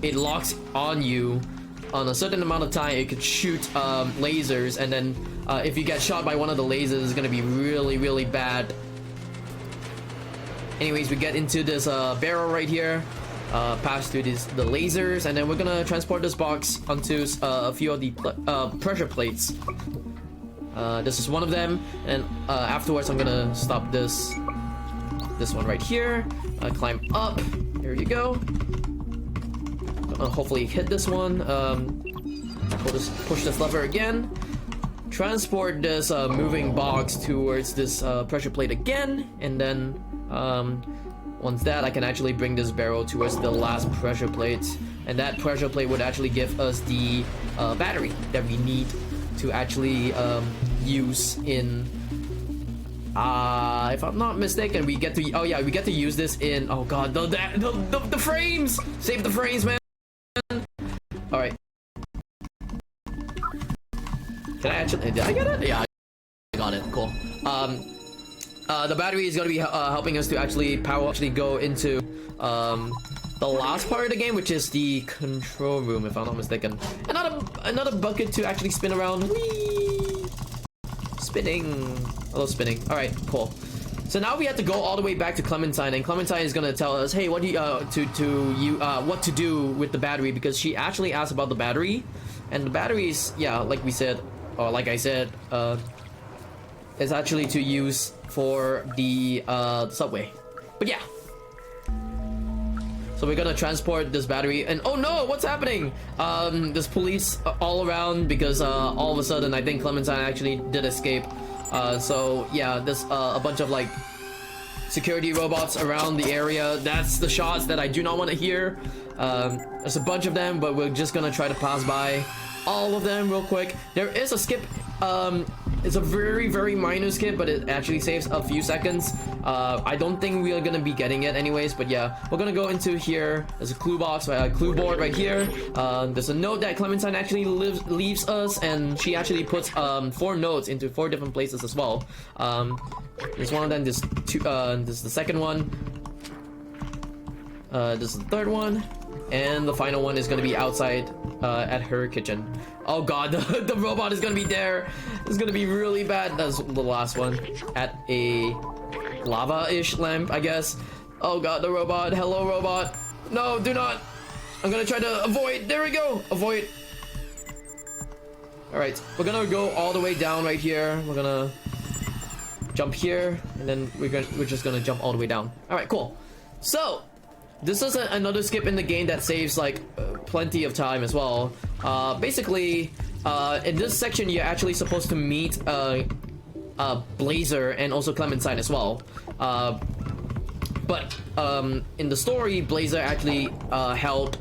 it locks on you on a certain amount of time, it could shoot lasers, and then if you get shot by one of the lasers, it's gonna be really bad. Anyways, we get into this barrel right here, pass through the lasers, and then we're gonna transport this box onto a few of the pressure plates. This is one of them, and afterwards I'm gonna stop this one right here, climb up, there you go. Hopefully hit this one. We'll just push this lever again, transport this moving box towards this pressure plate again, and then once that, I can actually bring this barrel towards the last pressure plate, and that pressure plate would actually give us the battery that we need to actually use in if I'm not mistaken, we get to we get to use this in, oh god, the frames. Save the frames, man. Alright. Can I actually... Did I get it? Yeah, I got it. Cool. The battery is going to be helping us to actually go into the last part of the game, which is the control room, if I'm not mistaken. Another bucket to actually spin around. Whee! Spinning. A little spinning. Alright, cool. So now we have to go all the way back to Clementine, and Clementine is gonna tell us, hey, what do you what to do with the battery, because she actually asked about the battery, and the battery is, yeah, like we said, or like I said, is actually to use for the subway. But yeah. So we're gonna transport this battery, and oh no, what's happening? There's police all around, because all of a sudden I think Clementine actually did escape. So yeah, there's a bunch of like security robots around the area. That's the shots that I do not want to hear. There's a bunch of them, but we're just gonna try to pass by all of them real quick. There is a skip. It's a very minor skip, but it actually saves a few seconds. I don't think we are gonna be getting it anyways, but yeah, we're gonna go into here. There's a clue box, a clue board right here. There's a note that Clementine actually leaves us, and she actually puts 4 notes into 4 different places as well. There's one of them. There's two. This is the second one. This is the third one, and the final one is gonna be outside at her kitchen. Oh god, the robot is gonna be there. It's gonna be really bad. That's the last one. At a lava-ish lamp, I guess. Oh god, the robot. Hello, robot. No, do not. I'm gonna try to avoid. There we go. Avoid. Alright, we're gonna go all the way down right here. We're gonna jump here, and then we're just gonna jump all the way down. Alright, cool. So this is another skip in the game that saves like plenty of time as well. Basically, in this section you're actually supposed to meet Blazer and also Clementine as well. But in the story, Blazer actually held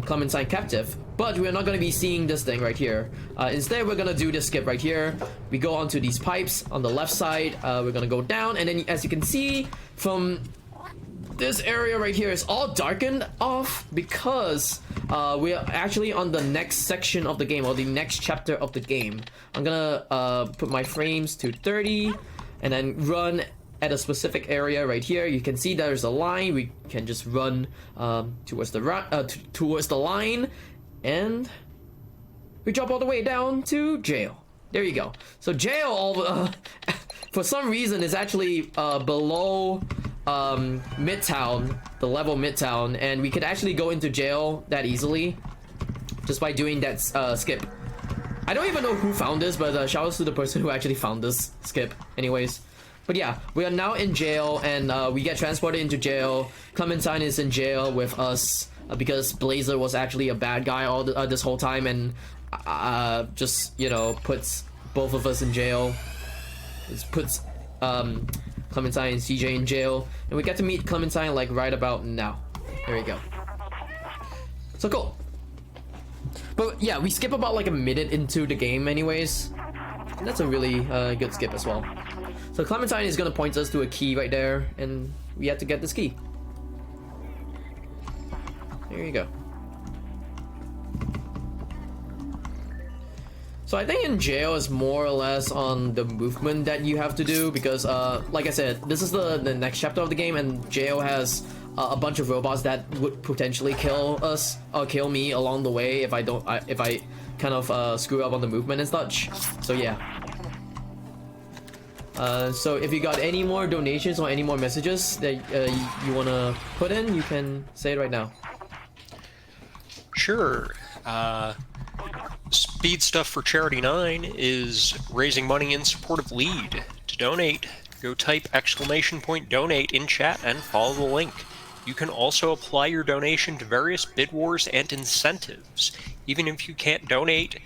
Clementine captive. But we're not going to be seeing this thing right here. Instead, we're going to do this skip right here. We go onto these pipes on the left side. We're going to go down, and then as you can see from this area right here is all darkened off because we are actually on the next section of the game, or the next chapter of the game. I'm gonna put my frames to 30 and then run at a specific area right here. You can see there's a line. We can just run towards the line, and we drop all the way down to jail. There you go. So jail, for some reason, is actually below Midtown, the level Midtown, and we could actually go into jail that easily just by doing that skip. I don't even know who found this, but shout out to the person who actually found this skip anyways. But yeah, we are now in jail, and we get transported into jail. Clementine is in jail with us because Blazer was actually a bad guy all this whole time, and just, you know, puts both of us in jail. It puts Clementine and CJ in jail, and we get to meet Clementine like right about now. There we go. So cool. But yeah, we skip about like a minute into the game anyways, and that's a really good skip as well. So Clementine is gonna point us to a key right there, and we have to get this key. There you go. So I think in jail is more or less on the movement that you have to do, because like I said, this is the next chapter of the game, and jail has a bunch of robots that would potentially kill us or kill me along the way if I kind of screw up on the movement and such. So yeah. So if you got any more donations or any more messages that you want to put in, you can say it right now. Sure. SpeedStuff4Charity 9 is raising money in support of LEAD. To donate, go type !donate in chat and follow the link. You can also apply your donation to various bid wars and incentives. Even if you can't donate,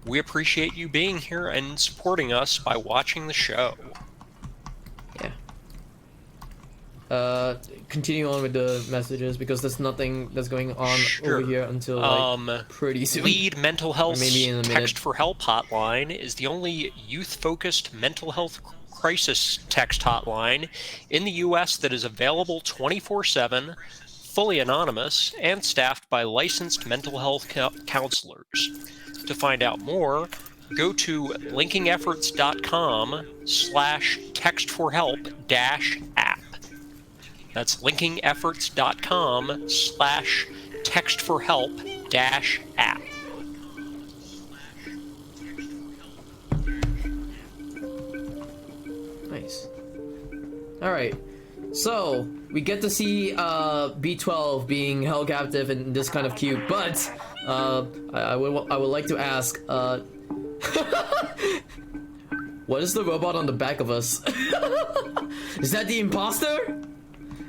we appreciate you being here and supporting us by watching the show. Yeah. Continue on with the messages, because there's nothing that's going on over here until like, pretty soon. LEAD Mental Health maybe in a minute. Text for Help hotline is the only youth-focused mental health crisis text hotline in the U.S. that is available 24/7, fully anonymous, and staffed by licensed mental health counselors. To find out more, go to linkingefforts.com/textforhelp-app. That's linkingefforts.com/textforhelp-app. Nice. Alright. So, we get to see B12 being held captive in this kind of cube, but I would like to ask, what is the robot on the back of us? Is that the imposter?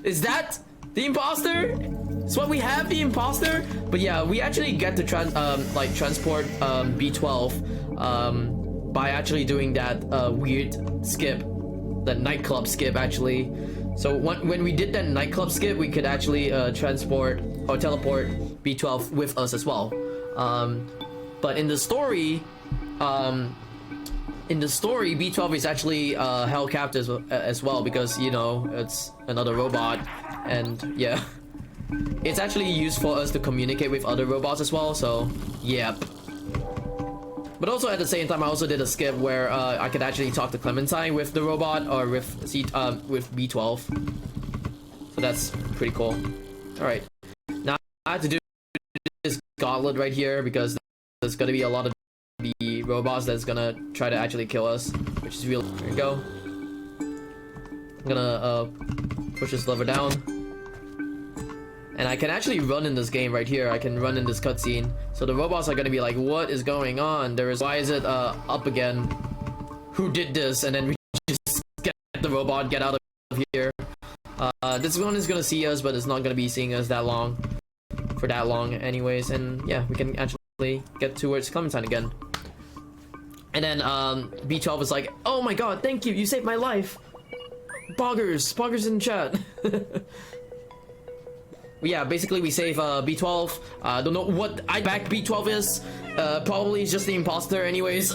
Is that the imposter? Is what we have, the imposter? But yeah, we actually get to transport B12 by actually doing that weird skip, that nightclub skip actually. So when we did that nightclub skip, we could actually transport or teleport B12 with us as well. But in the story, B12 is actually held captive as well, because, you know, it's another robot, and yeah, it's actually used for us to communicate with other robots as well. So yep. But also at the same time, I also did a skip where I could actually talk to Clementine with the robot, or with B12. So that's pretty cool. All right, now I have to do this gauntlet right here, because there's gonna be a lot of the robots that's gonna try to actually kill us, which is real. There we go. I'm gonna push this lever down, and I can actually run in this game right here. I can run in this cutscene, so the robots are gonna be like, what is going on? Why is it up again? Who did this? And then we just get the robot, get out of here. This one is gonna see us, but it's not gonna be seeing us that long, for that long anyways. And yeah, we can actually get towards Clementine again. And then B12 is like, oh my god, thank you, you saved my life. Poggers in chat. Yeah, basically we save B12. Don't know what back B12 is. Probably just the imposter anyways.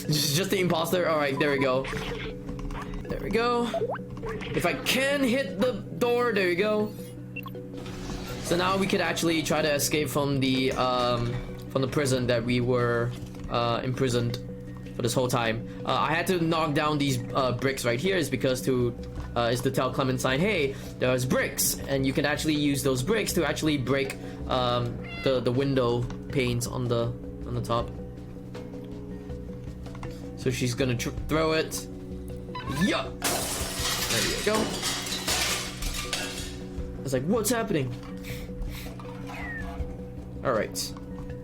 just the imposter. Alright, there we go. There we go. If I can hit the door, there you go. So now we could actually try to escape from the prison that we were imprisoned for this whole time. I had to knock down these bricks right here is because to tell Clementine, hey, there's bricks, and you can actually use those bricks to actually break the window panes on the top. So she's gonna throw it. Yeah, there you go. It's like, what's happening? All right.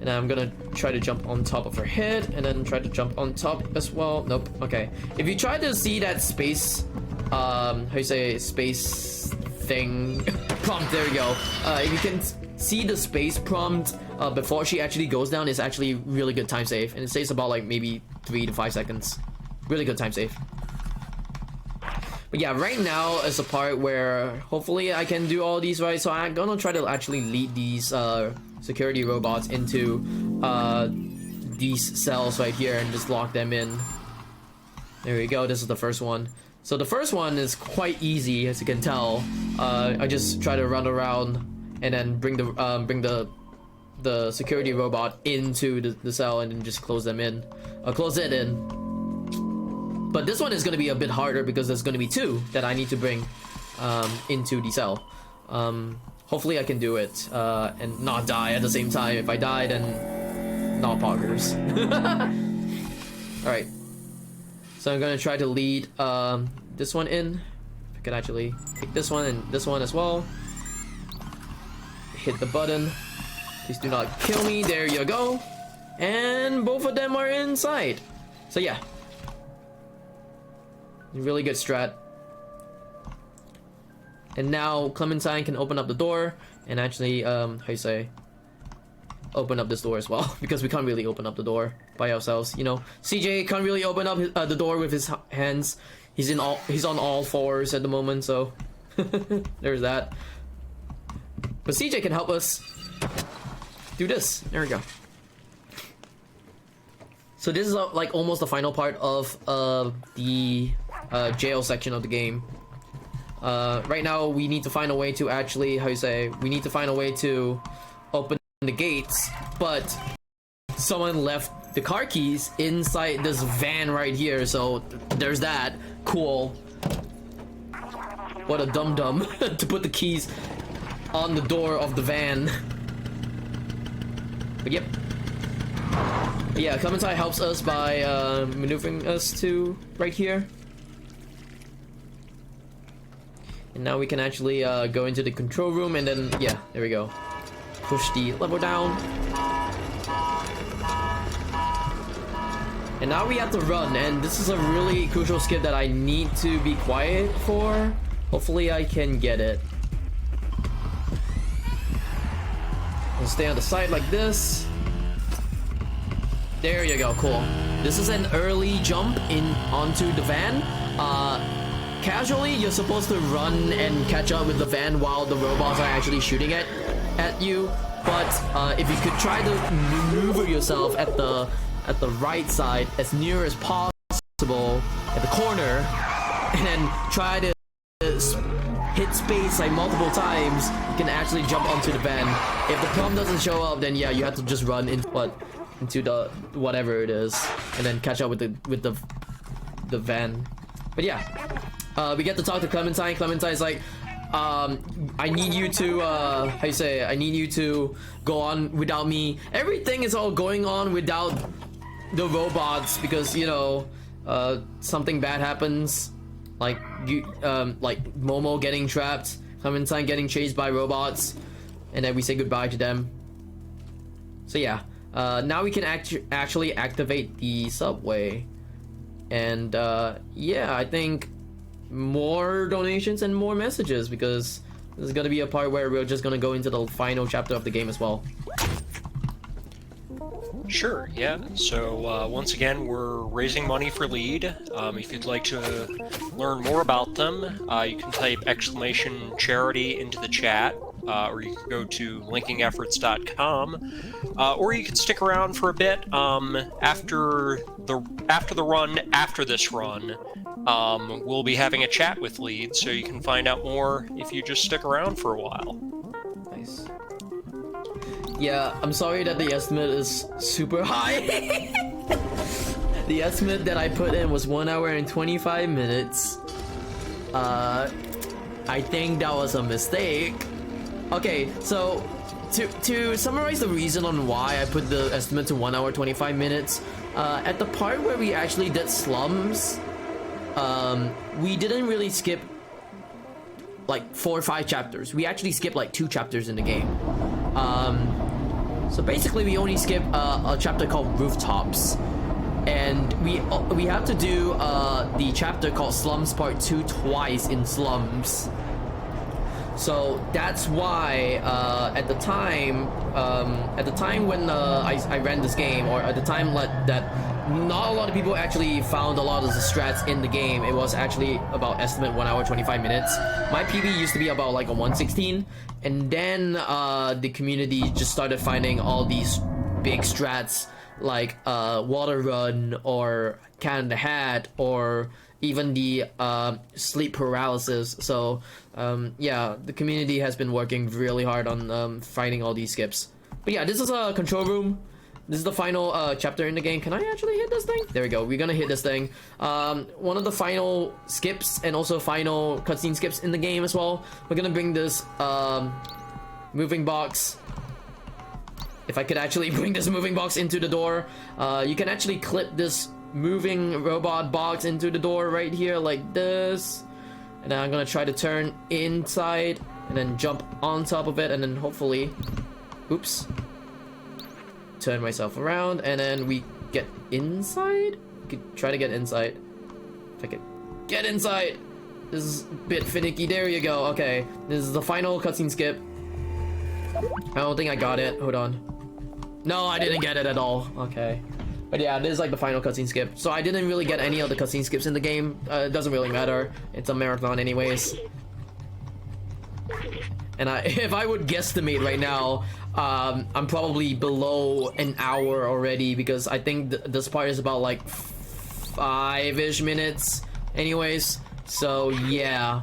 And I'm gonna try to jump on top of her head, and then try to jump on top as well. Nope. Okay. If you try to see that space, how you say space thing prompt, there you go. If you can see the space prompt before she actually goes down, it's actually really good time save, and it saves about like maybe 3 to 5 seconds. Really good time save. But yeah, right now is a part where hopefully I can do all these right. So I'm gonna try to actually lead these security robots into these cells right here and just lock them in. There we go. This is the first one. So the first one is quite easy, as you can tell. I just try to run around and then bring the security robot into the cell and then just close them in. Close it in. But this one is going to be a bit harder because there's going to be 2 that I need to bring into the cell. Hopefully I can do it and not die at the same time. If I die, then not poggers. Alright. So I'm going to try to lead this one in. If I can actually take this one and this one as well. Hit the button. Please do not kill me. There you go. And both of them are inside. So yeah. Really good strat. And now Clementine can open up the door and actually, how you say, open up this door as well, because we can't really open up the door by ourselves. You know, CJ can't really open up the door with his hands. He's on all fours at the moment, so there's that. But CJ can help us do this. There we go. So this is like almost the final part of the jail section of the game. Right now we need to find a way to actually, how you say, we need to find a way to open the gates, but someone left the car keys inside this van right here, so there's that. Cool. What a dum-dum to put the keys on the door of the van. But yep. Yeah, Clementine helps us by maneuvering us to right here. And now we can actually go into the control room, and then, yeah, there we go. Push the lever down. And now we have to run, and this is a really crucial skip that I need to be quiet for. Hopefully I can get it. I'll stay on the side like this. There you go, cool. This is an early jump in onto the van. Casually, you're supposed to run and catch up with the van while the robots are actually shooting at you. But if you could try to maneuver yourself at the right side as near as possible at the corner, and then try to hit space like multiple times, you can actually jump onto the van. If the prompt doesn't show up, then yeah, you have to just run into the whatever it is, and then catch up with the van. But yeah, we get to talk to Clementine. Clementine's like, I need you to how you say, I need you to go on without me. Everything is all going on without the robots because, you know, something bad happens, like Momo getting trapped, Clementine getting chased by robots, and then we say goodbye to them. So yeah, now we can actually activate the subway. And yeah, I think more donations and more messages, because this is gonna be a part where we're just gonna go into the final chapter of the game as well. Sure, yeah. So once again, we're raising money for LEAD. If you'd like to learn more about them, you can type !charity into the chat, or you can go to linkingefforts.com, or you can stick around for a bit. After this run, we'll be having a chat with leads, so you can find out more if you just stick around for a while. Nice. Yeah, I'm sorry that the estimate is super high. The estimate that I put in was 1 hour and 25 minutes. I think that was a mistake. Okay, so to summarize the reason on why I put the estimate to 1 hour 25 minutes, at the part where we actually did slums, we didn't really skip like 4 or 5 chapters. We actually skipped like 2 chapters in the game. So basically we only skipped a chapter called Rooftops, and we have to do the chapter called Slums Part 2 twice in Slums. So that's why at the time when I ran this game, or at the time that not a lot of people actually found a lot of the strats in the game, it was actually about estimate 1 hour 25 minutes. My PB used to be about like a 116, and then the community just started finding all these big strats like Water Run or Cat in the Hat, or even the sleep paralysis. So yeah, the community has been working really hard on finding all these skips. But yeah, this is a control room. This is the final chapter in the game. Can I actually hit this thing? There we go. We're gonna hit this thing. One of the final skips, and also final cutscene skips in the game as well. We're gonna bring this moving box. If I could actually bring this moving box into the door, you can actually clip this moving robot box into the door right here like this, and then I'm gonna try to turn inside and then jump on top of it, and then hopefully, oops, turn myself around, and then we get inside. Could try to get inside. If I could get inside. This is a bit finicky. There you go. Okay, this is the final cutscene skip. I don't think I got it. Hold on. No, I didn't get it at all. Okay. But yeah, this is like the final cutscene skip. So I didn't really get any of the cutscene skips in the game. It doesn't really matter. It's a marathon anyways. And if I would guesstimate right now, I'm probably below an hour already, because I think this part is about like 5-ish minutes anyways. So yeah.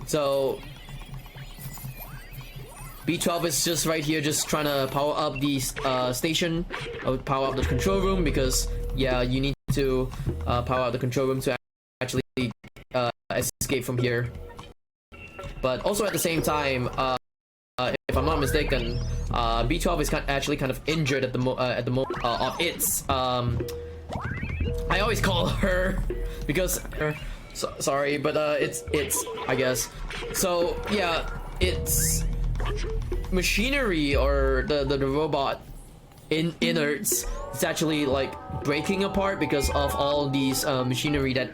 So B12 is just right here, just trying to power up the station, power up the control room, because yeah, you need to power up the control room to actually escape from here. But also at the same time, if I'm not mistaken, B12 is actually kind of injured at the moment of its. I always call her because sorry, but it's I guess. So yeah, it's machinery, or the robot innards. It's actually like breaking apart because of all these machinery that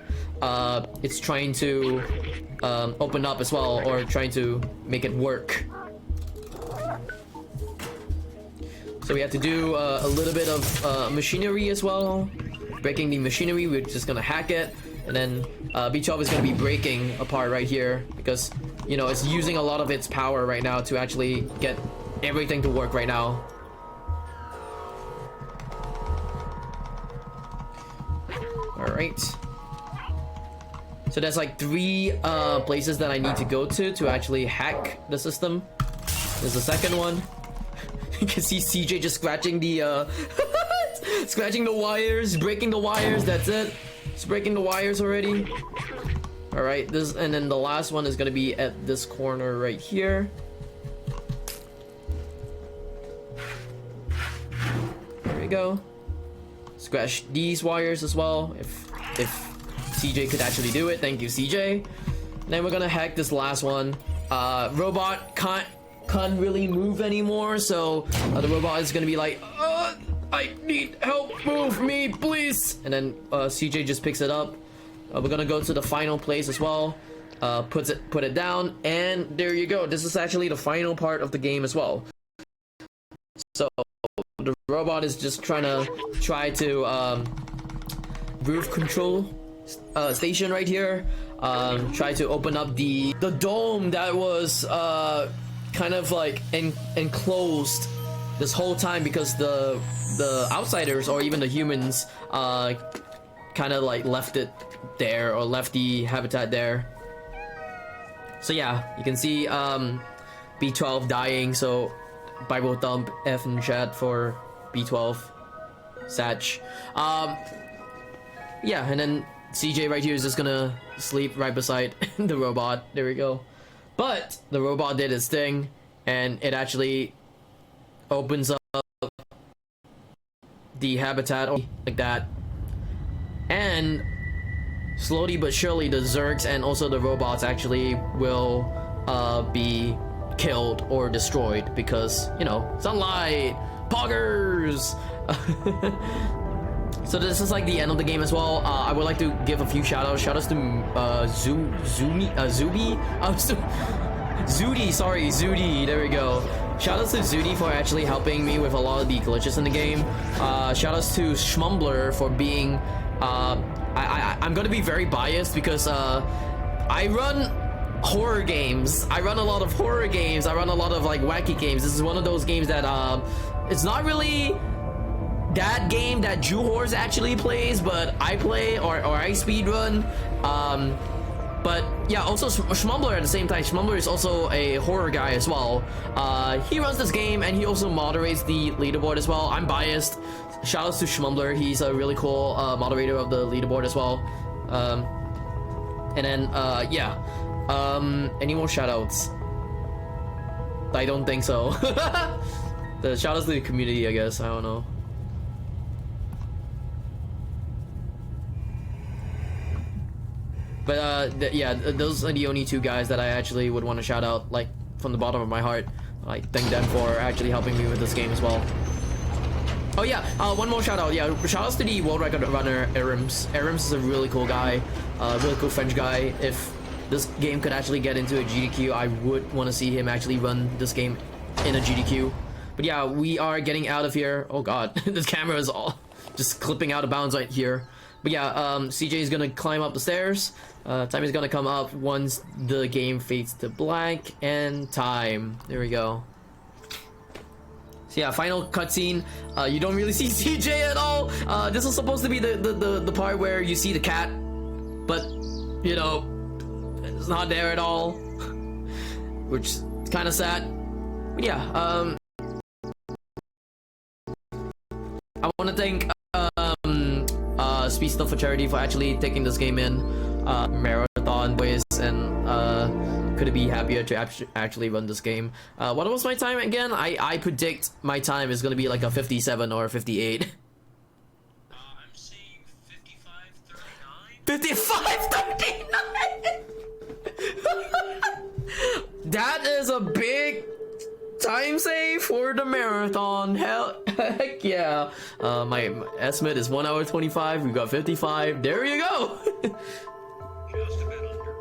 it's trying to open up as well, or trying to make it work. So we have to do a little bit of machinery as well. Breaking the machinery, we're just gonna hack it, and then B12 is gonna be breaking apart right here, because you know it's using a lot of its power right now to actually get everything to work right now. All right. So there's like 3 places that I need to go to actually hack the system. There's the second one. You can see CJ just scratching the scratching the wires, breaking the wires. That's it. It's breaking the wires already. All right, this, and then the last one is gonna be at this corner right here. There we go. Scratch these wires as well. If CJ could actually do it, thank you, CJ. Then we're gonna hack this last one. Robot can't really move anymore, so the robot is gonna be like, I need help, move me, please. And then CJ just picks it up. We're gonna go to the final place as well. Put it down, and there you go. This is actually the final part of the game as well. So the robot is just trying to roof control station right here. Try to open up the dome that was kind of like enclosed this whole time, because the outsiders, or even the humans, kind of like left it there, or left the habitat there. So yeah, you can see B12 dying, so Bible thump F in chat for B12 Satch. Yeah, and then CJ right here is just gonna sleep right beside the robot. There we go. But the robot did its thing, and it actually opens up the habitat like that. And slowly but surely the Juh0rse and also the robots actually will be killed or destroyed because, you know, sunlight, poggers. So this is like the end of the game as well. I would like to give a few shout outs. Shout outs to Zudi, there we go. Shout outs to Zudi for actually helping me with a lot of the glitches in the game. Shout outs to Schmumbler for being I'm gonna be very biased because I run horror games. I run a lot of horror games. I run a lot of like wacky games. This is one of those games that it's not really that game that Juh0rse actually plays, but I play or I speedrun. But yeah, also Schmumbler at the same time. Schmumbler is also a horror guy as well. He runs this game and he also moderates the leaderboard as well. I'm biased. Shoutouts to Schmumbler. He's a really cool moderator of the leaderboard as well. And then yeah. Any more shoutouts? I don't think so. The shoutouts to the community, I guess. I don't know. But yeah, those are the only two guys that I actually would want to shout out, like from the bottom of my heart. I thank them for actually helping me with this game as well. Oh yeah, one more shout out. Yeah, shout outs to the world record runner Juh0rse. Juh0rse is a really cool guy, really cool French guy. If this game could actually get into a GDQ, I would want to see him actually run this game in a GDQ. But yeah, we are getting out of here. Oh god, this camera is all just clipping out of bounds right here. But yeah, CJ is gonna climb up the stairs. Time is gonna come up once the game fades to black, and time. There we go. So yeah, final cutscene. You don't really see CJ at all. This is supposed to be the part where you see the cat, but you know, it's not there at all, which is kind of sad. But yeah, I want to thank SpeedStuff4Charity for actually taking this game in marathon ways, and couldn't be happier to actually run this game. What was my time again? I predict my time is gonna be like a 57 or 58. I'm seeing 55:39. 55:39. That is a big time save for the marathon. Heck yeah. My estimate is 1 hour 25. We got 55. There you go. Just a bit under.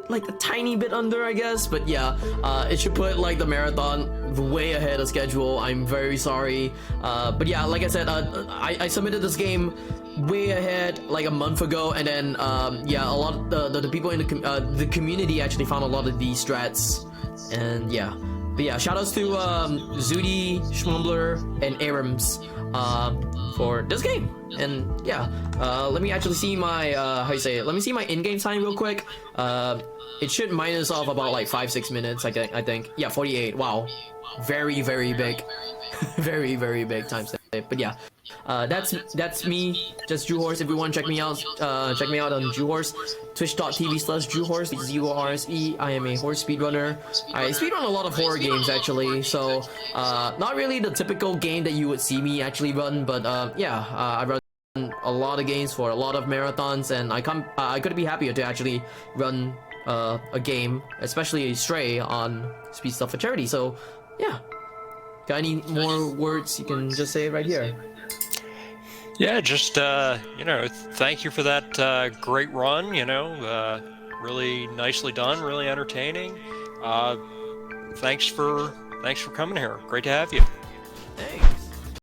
Like a tiny bit under, I guess. But yeah, it should put like the marathon way ahead of schedule. I'm very sorry. But yeah, like I said, I submitted this game way ahead like a month ago, and then yeah, a lot of the people in the community actually found a lot of these strats. And yeah, but yeah, shoutouts to Zudi, Schmumbler, and Juh0rse for this game. And yeah, let me actually see my how you say it? Let me see my in-game time real quick. It should minus off about like 5-6 minutes. I think. Yeah, 48. Wow, very big, very big time save. But yeah, that's me, just Juh0rse. If you want to check me out on Juh0rse, twitch.tv/Juh0rse, Juh0rse. I am a horse speedrunner. I speedrun a lot of horror games actually, so not really the typical game that you would see me actually run, but yeah, I run a lot of games for a lot of marathons, and I couldn't be happier to actually run a game, especially Stray, on SpeedStuff4Charity. So yeah, got any more words you can just say it right here. Yeah, just you know, thank you for that great run. You know, really nicely done, really entertaining. Thanks for coming here. Great to have you. Thanks.